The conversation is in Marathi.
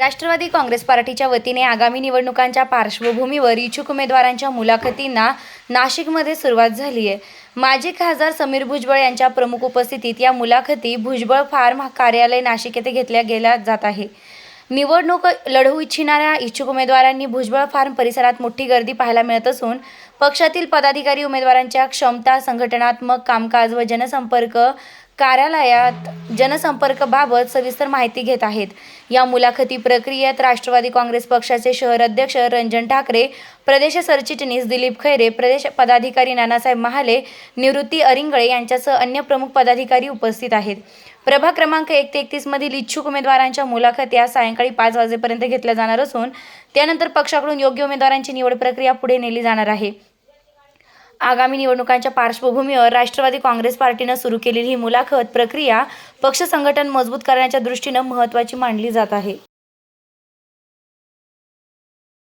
राष्ट्रवादी काँग्रेस पार्टीच्या वतीने आगामी निवडणुकांच्या पार्श्वभूमीवर इच्छुक उमेदवारांच्या मुलाखतींना नाशिकमध्ये सुरुवात झाली आहे। माजी खासदार समीर भुजबळ यांच्या प्रमुख उपस्थितीत या मुलाखती भुजबळ फार्म कार्यालय नाशिक येथे घेतल्या गेल्या जात आहे। निवडणूक लढवू इच्छिणाऱ्या इच्छुक उमेदवारांनी भुजबळ फार्म परिसरात मोठी गर्दी पाहायला मिळत असून पक्षातील पदाधिकारी उमेदवारांच्या क्षमता, संघटनात्मक कामकाज व जनसंपर्क कार्यालयात जनसंपर्काबाबत सविस्तर माहिती घेत आहेत। या मुलाखती प्रक्रियेत राष्ट्रवादी काँग्रेस पक्षाचे शहर अध्यक्ष रंजन ठाकरे, प्रदेश सरचिटणीस दिलीप खैरे, प्रदेश पदाधिकारी नानासाहेब महाले, निवृत्ती अरिंगळे यांच्यासह अन्य प्रमुख पदाधिकारी उपस्थित आहेत। प्रभाग क्रमांक 1 ते 31 मधील इच्छुक उमेदवारांच्या मुलाखती आज सायंकाळी 5 वाजेपर्यंत घेतल्या जाणार असून त्यानंतर पक्षाकडून योग्य उमेदवारांची निवड प्रक्रिया पुढे नेली जाणार आहे। आगामी निवडणुकांच्या पार्श्वभूमीवर राष्ट्रवादी काँग्रेस पार्टीने सुरू केलेली ही मुलाखत प्रक्रिया पक्ष संघटन मजबूत करण्याच्या दृष्टीने महत्त्वाची मानली जात आहे।